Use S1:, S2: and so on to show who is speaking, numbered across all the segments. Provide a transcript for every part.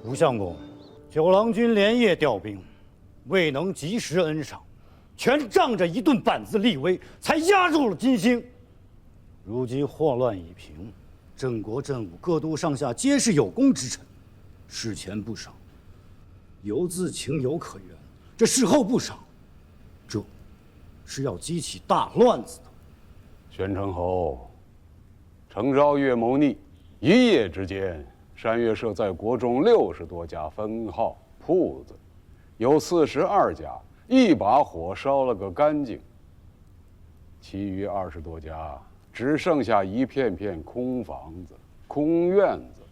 S1: 吴相公，九郎军连夜调兵，未能及时恩赏，全仗着一顿板子立威，才压住了金星。如今祸乱已平，镇国镇武各都上下皆是有功之臣，事前不赏，犹自情有可原；这事后不赏，这是要激起大乱子的。
S2: 宣城侯，程昭岳谋逆，一夜之间，山岳社在国中60多家分号铺子，有42家一把火烧了个干净，其余20多家只剩下一片片空房子、空院子，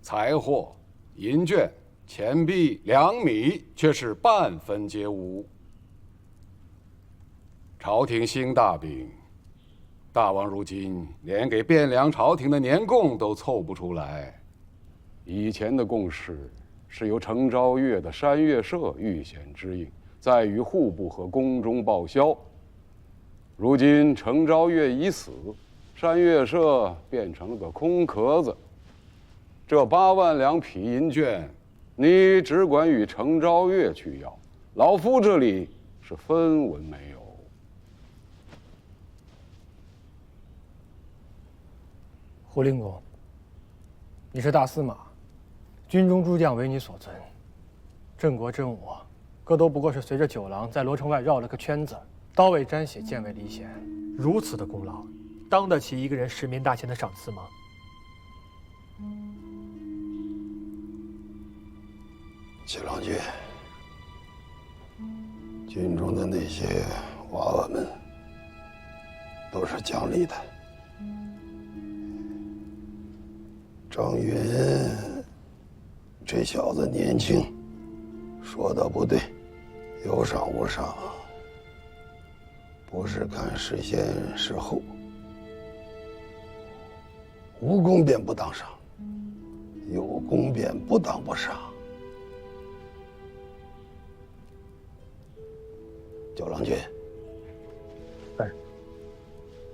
S2: 财货、银券、钱币、粮米却是半分皆无。朝廷兴大兵，大王如今连给汴梁朝廷的年贡都凑不出来。以前的贡事是由程昭岳的山岳社预先支应，再与户部和宫中报销。如今程昭岳已死，山岳社变成了个空壳子。这8万两匹银券，你只管与程昭岳去要，老夫这里是分文没有。
S3: 胡令公，你是大司马，军中诸将为你所尊，镇国镇武，各都不过是随着九郎在罗城外绕了个圈子，刀未沾血，剑未离弦，如此的功劳，当得起一个人10面大钱的赏赐吗？
S4: 七郎君，军中的那些娃娃们都是讲理的。张云这小子年轻，说的不对，有赏无赏，不是看是先是后，无功便不当赏，有功便不当不赏。九郎君，
S3: 是。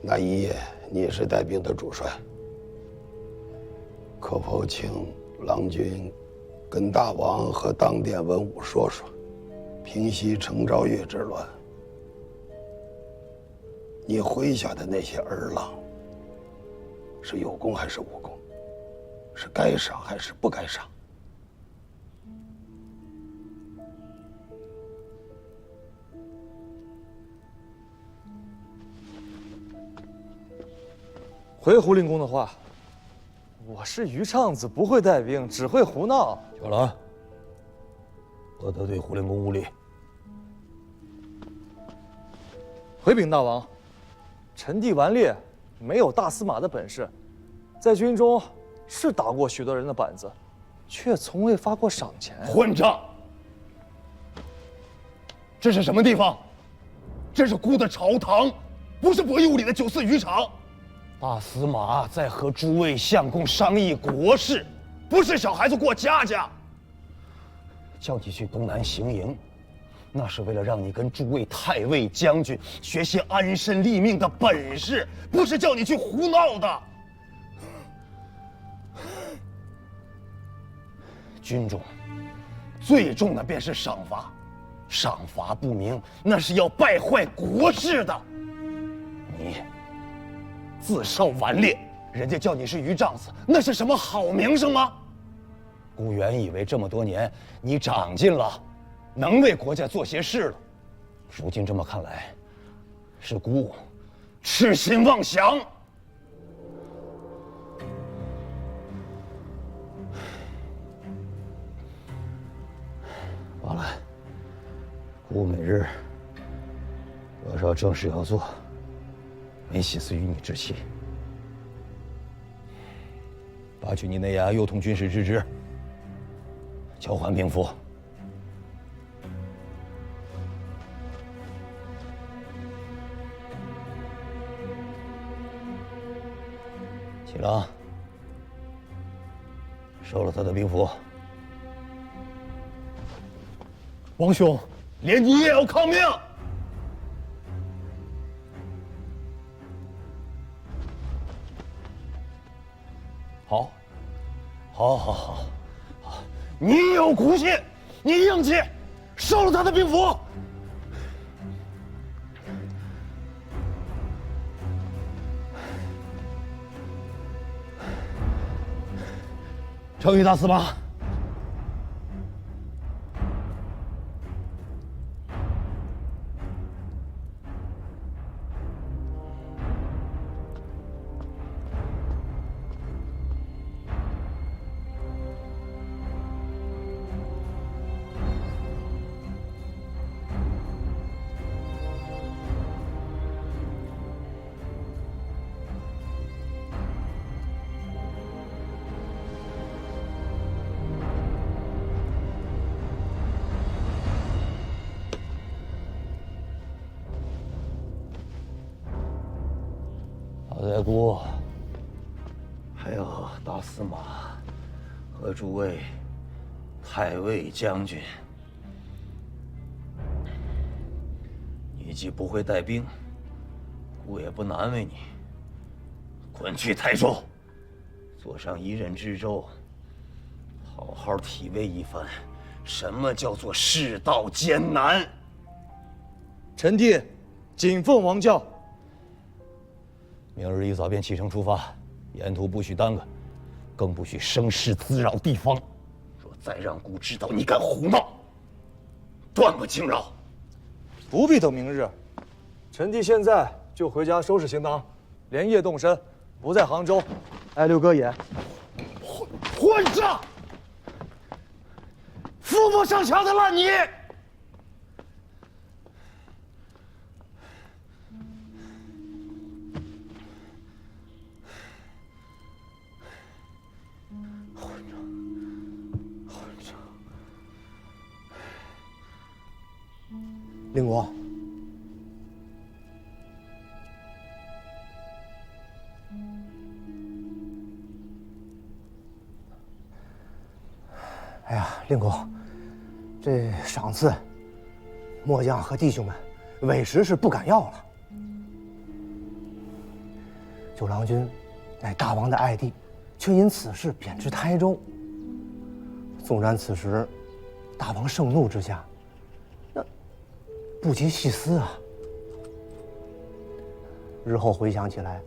S4: 那一夜你是带兵的主帅，可否请郎君跟大王和当殿文武说说，平息程昭岳之乱？你麾下的那些儿郎，是有功还是无功？是该赏还是不该赏？
S5: 回胡令公的话，我是鱼畅子，不会带兵，只会胡闹。
S6: 小兰，不得对胡令公无礼。
S5: 回禀大王，臣弟顽劣，没有大司马的本事，在军中是打过许多人的板子，却从未发过赏钱。
S7: 混账！这是什么地方？这是孤的朝堂，不是博弈无礼的酒肆渔场。
S6: 大司马在和诸位相公商议国事，
S7: 不是小孩子过家家。
S6: 叫你去东南行营，那是为了让你跟诸位太尉将军学些安身立命的本事，
S7: 不是叫你去胡闹的。
S6: 军中最重的便是赏罚，赏罚不明，那是要败坏国事的。你自少顽劣，人家叫你是鱼帐子，那是什么好名声吗？孤原以为这么多年你长进了，能为国家做些事了，如今这么看来，是孤痴心妄想。完了，孤每日多少正事要做，没心思与你置气。拔去你那衙右通军事之职，交还兵符。启郎，收了他的兵符。
S7: 王兄，连你也要抗命！
S6: 好，好，好，好，好，你有骨气，你硬气，收了他的兵符。
S1: 程昱大司马，
S4: 老太姑，还有大司马和诸位太尉将军，你既不会带兵，故也不难为你。滚去台州，坐上一任之州，好好体味一番什么叫做世道艰难。
S5: 臣弟谨奉王教。
S4: 明日一早便启程出发，沿途不许耽搁，更不许生事滋扰地方。若再让孤知道你敢胡闹，断不轻饶。
S5: 不必等明日，臣弟现在就回家收拾行囊，连夜动身，不在杭州，挨六哥眼。
S6: 混账！扶不上墙的烂泥！
S3: 令国，哎呀，令国，这赏赐，末将和弟兄们委实是不敢要了。九郎君乃大王的爱弟，却因此事贬至台州。纵然此时大王盛怒之下，不及细思啊！日后回想起来，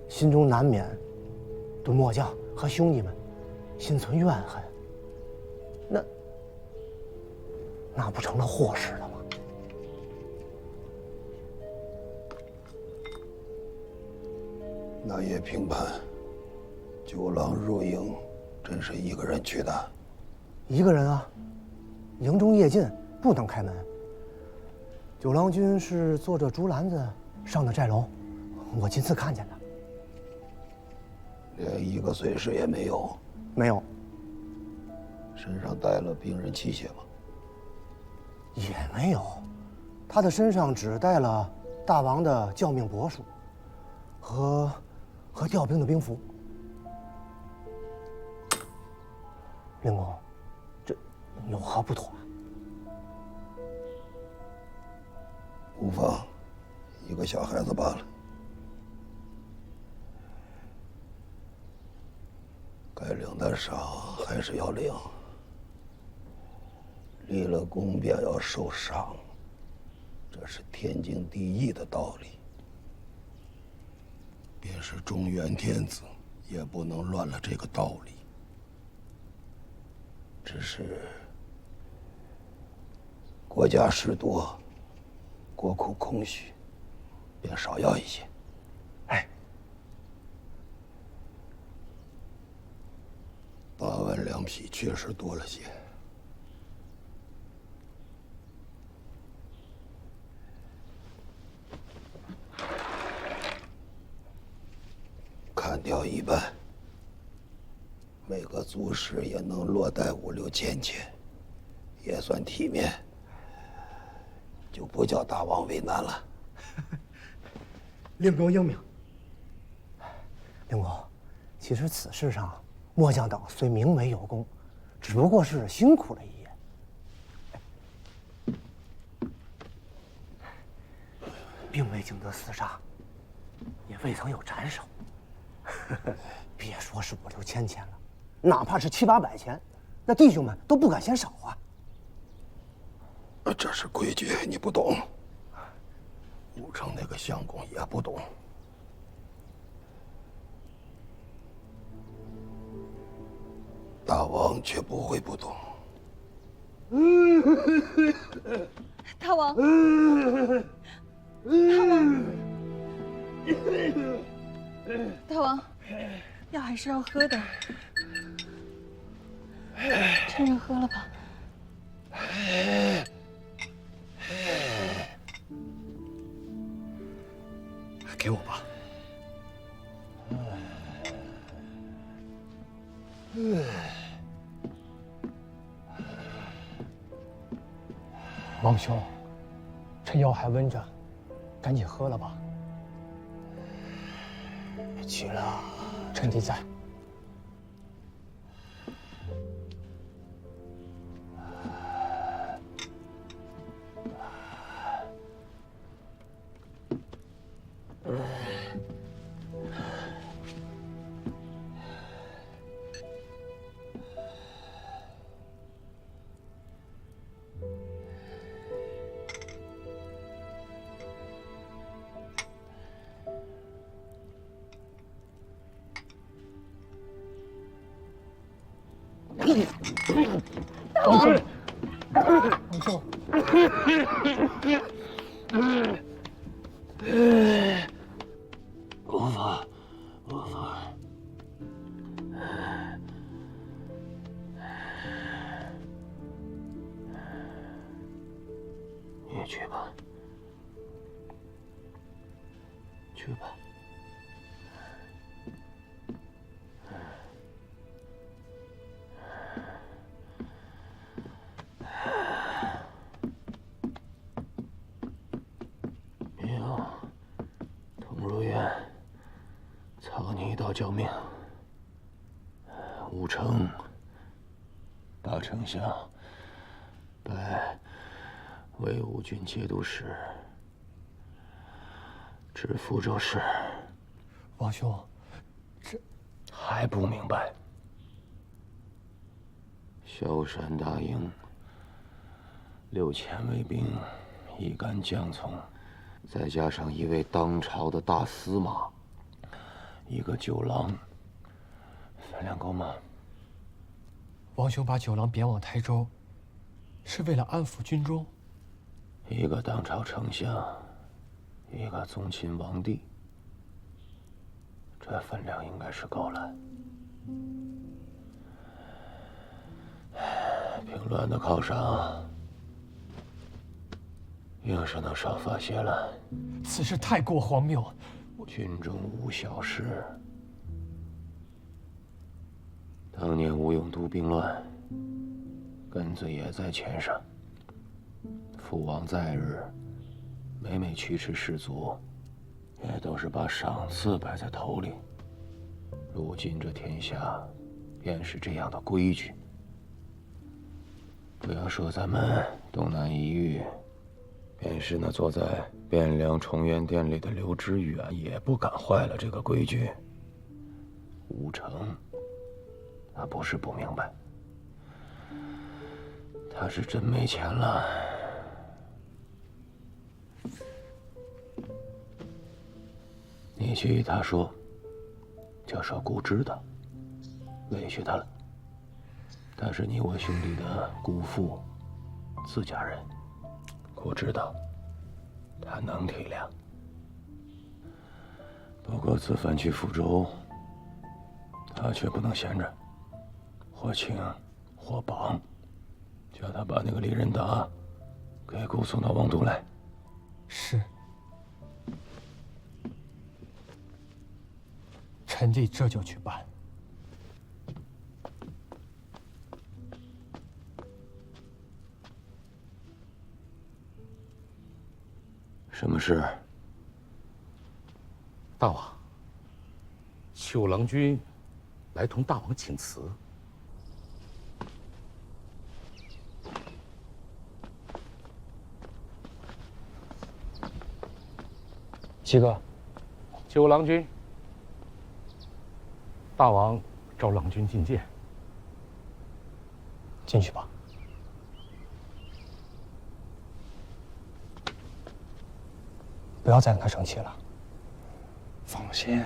S3: 心中难免对末将和兄弟们心存怨恨。那不成了祸事了吗？
S4: 那夜平叛，九郎入营，真是一个人去的？
S3: 一个人啊，营中夜禁，不能开门。九郎君是坐着竹篮子上的寨楼，我亲自看见的。
S4: 连一个随侍也没有？
S3: 没有。
S4: 身上带了兵刃器械吗？
S3: 也没有，他的身上只带了大王的教命帛书，和调兵的兵符。令公，这有何不妥？
S4: 无妨，一个小孩子罢了。该领的赏还是要领，立了功便要受赏，这是天经地义的道理。便是中原天子，也不能乱了这个道理。只是国家事多，国库空虚，便少要一些。
S3: 哎
S4: ，8万两匹确实多了些。砍掉一半，每个族士也能落袋5、6千钱，也算体面，就不叫大王为难了。
S3: 令公英明。令公，其实此事上，末将等虽名为有功，只不过是辛苦了一夜，并未经得厮杀，也未曾有斩首。别说是5、6千钱了，哪怕是700、800钱，
S8: 那弟兄们都不敢嫌少啊。
S7: 这是规矩，你不懂。武城那个相公也不懂。大王却不会不懂。
S9: 大王，大王，大王，药还是要喝的，趁热喝了吧。
S7: 给我吧。
S3: 王兄，这药还温着，赶紧喝了吧。别急了，趁机在。王兄，王兄，
S7: 无法，无法。你去吧，去吧。操你一刀救命！武城，大丞相，拜魏武军节度使，知福州市。
S3: 王兄，这
S7: 还不明白？萧山大营6000卫兵，一干将从，再加上一位当朝的大司马，一个酒郎，分量够吗？
S3: 王兄把酒郎贬往台州，是为了安抚军中。
S7: 一个当朝丞相，一个宗亲王帝，这分量应该是够了。平乱的犒赏，硬是能少发些了。
S3: 此事太过荒谬。
S7: 军中无小事。当年吴永都兵乱，根子也在钱上。父王在日，每每驱驰士卒，也都是把赏赐摆在头里。如今这天下，便是这样的规矩。不要说咱们东南一隅，便是那坐在汴梁崇元殿里的刘知远，也不敢坏了这个规矩。武城，他不是不明白，他是真没钱了。你去与他说，就说姑知道，委屈他了。他是你我兄弟的姑父，自家人，姑知道，他能体谅。不过此番去福州，他却不能闲着，或请或绑，叫他把那个李仁达给姑送到王都来。
S3: 是。臣弟这就去办。
S7: 什么事？
S10: 大王，秋郎君来同大王请辞。
S3: 七哥，
S10: 秋郎君，大王召郎君觐见。
S3: 进去吧。不要再跟他生气了。放心。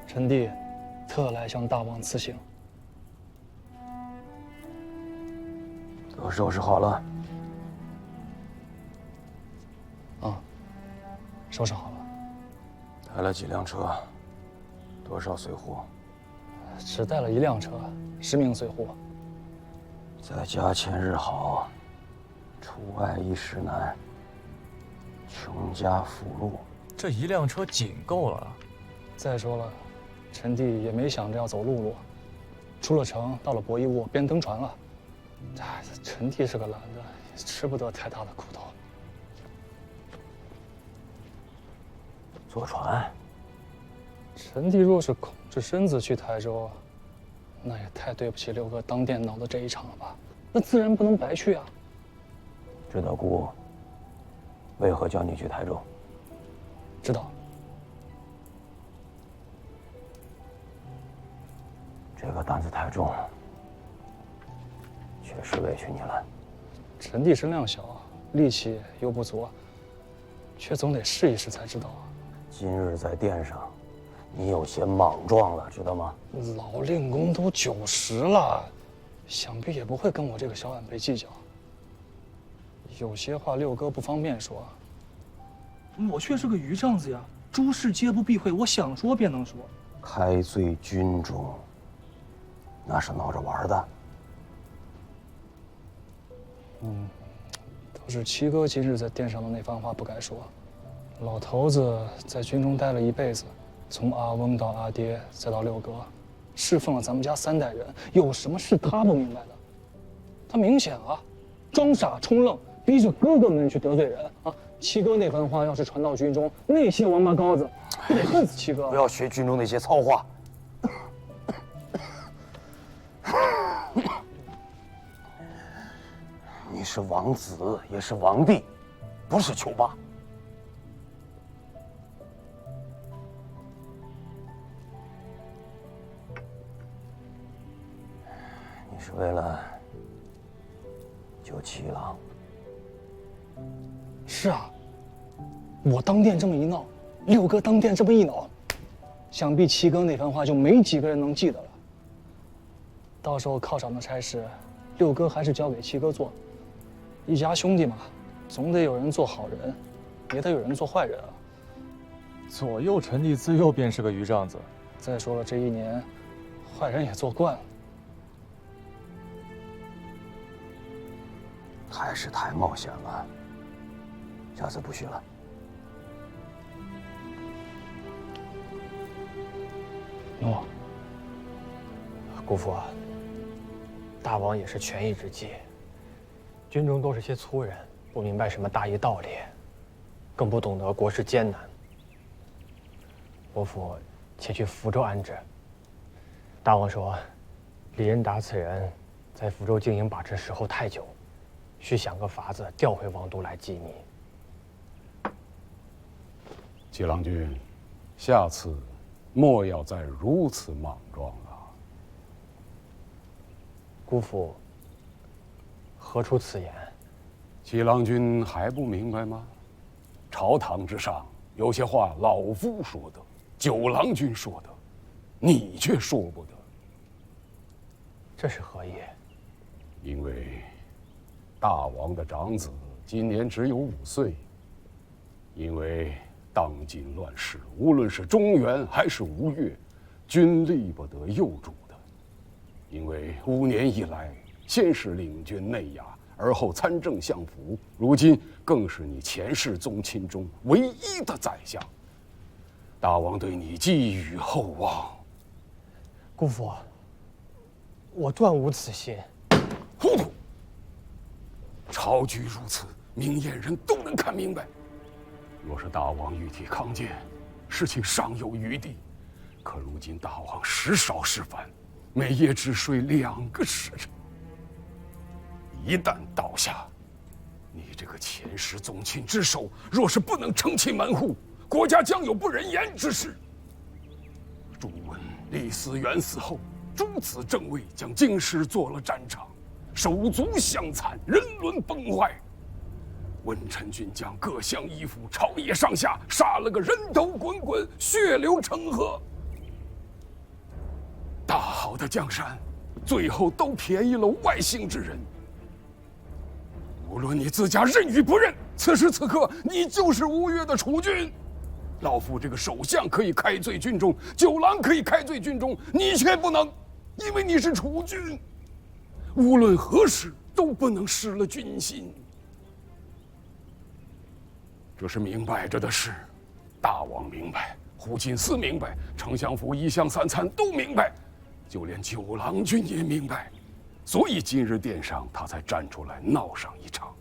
S3: 臣弟特来向大王辞行。
S7: 都收拾好了。
S3: 啊，收拾好了。
S7: 带了几辆车？多少随扈？
S3: 只带了1辆车，10名随扈。
S7: 在家千日好，出外一时难。穷家富路，
S5: 这1辆车仅够了。
S3: 再说了，臣弟也没想着要走陆路，出了城，到了博弈坞，便登船了。哎，臣弟是个懒的，吃不得太大的苦头。
S7: 坐船？
S3: 臣弟若是空着身子去台州，那也太对不起6哥当殿闹的这一场了吧？那自然不能白去啊。
S7: 知道姑为何叫你去台州？
S3: 知道。
S7: 这个担子太重，确实委屈你了。
S3: 臣弟身量小，力气又不足，却总得试一试才知道啊。
S7: 今日在殿上，你有些莽撞了，知道吗？
S3: 老令公都90了，想必也不会跟我这个小晚辈计较。有些话6哥不方便说，我却是个余丈子呀，诸事皆不避讳，我想说便能说。
S7: 开罪军中，那是闹着玩的。
S3: 都是七哥今日在殿上的那番话不该说。老头子在军中待了一辈子，从阿翁到阿爹，再到6哥，侍奉了咱们家3代人，有什么是他不明白的？他明显啊，装傻充愣，逼着哥哥们去得罪人啊！七哥那番话要是传到军中，那些王八羔子不得恨死七哥！
S7: 不要学军中那些糙话。你是王子，也是王弟，不是囚霸。你是为了救七郎。
S3: 是啊，我当殿这么一闹，6哥当殿这么一恼，想必七哥那番话就没几个人能记得了。到时候犒赏的差事，6哥还是交给七哥做。一家兄弟嘛，总得有人做好人，也得有人做坏人啊。
S5: 左右臣弟自幼便是个余丈子。
S3: 再说了，这1年，坏人也做惯了。
S7: 还是太冒险了，下次不许了。
S3: 诺。
S11: 姑父，大王也是权宜之计。军中都是些粗人，不明白什么大义道理，更不懂得国事艰难。伯父且去福州安置。大王说，李仁达此人在福州经营把持时候太久，需想个法子调回王都来缉你。
S2: 七郎君，下次莫要再如此莽撞了。
S11: 姑父何出此言？
S2: 七郎君还不明白吗？朝堂之上有些话老夫说的，九郎君说的，你却说不得。
S11: 这是何意？
S2: 因为大王的长子今年只有5岁，因为当今乱世，无论是中原还是吴越，均力不得幼主的。因为5年以来，先是领军内衙，而后参政相府，如今更是你前世宗亲中唯一的宰相。大王对你寄予厚望。
S11: 姑父，
S3: 我断无此心。
S2: 糊涂！朝局如此，明眼人都能看明白。若是大王欲替康健，事情尚有余地。可如今大王时少时烦，每夜只睡2个时辰。一旦倒下，你这个前世宗亲之首，若是不能承其门户，国家将有不忍言之事。朱温、李嗣源死后，诸子正位将京师做了战场，手足相残，人伦崩坏。文臣军将各项依附，朝野上下杀了个人头滚滚，血流成河。大好的江山，最后都便宜了外姓之人。无论你自家认与不认，此时此刻你就是吴越的储君。老夫这个首相可以开罪军中，九郎可以开罪军中，你却不能，因为你是储君。无论何时都不能失了军心。这是明摆着的事，大王明白，胡金嗣明白，丞相府一乡三参都明白，就连九郎君也明白。所以今日殿上他才站出来闹上一场，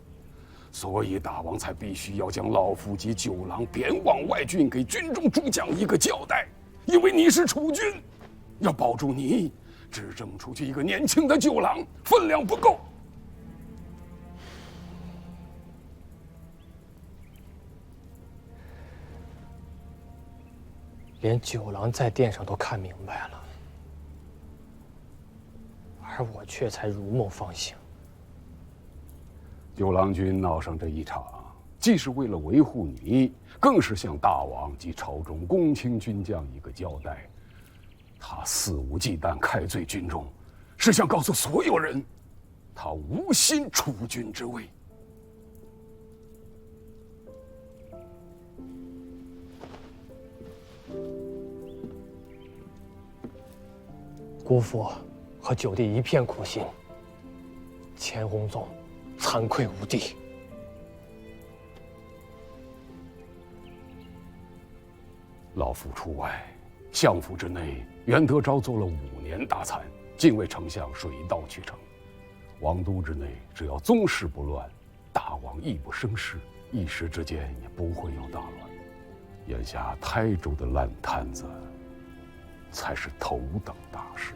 S2: 所以大王才必须要将老夫及九郎贬往外郡，给军中诸将一个交代。因为你是储君，要保住你，只争出去一个年轻的九郎，分量不够。
S3: 连九郎在殿上都看明白了，而我却才如梦方醒。
S2: 九郎君闹上这一场，既是为了维护你，更是向大王及朝中公卿军将一个交代。他肆无忌惮开罪军中，是想告诉所有人，他无心储君之位。
S3: 姑父和九弟一片苦心，钱弘宗惭愧无地。
S2: 老夫出外，相府之内，袁德昭做了5年大参，禁卫丞相水到渠成。王都之内，只要宗室不乱，大王亦不生事，一时之间也不会有大乱。眼下台州的烂摊子，才是头等大事。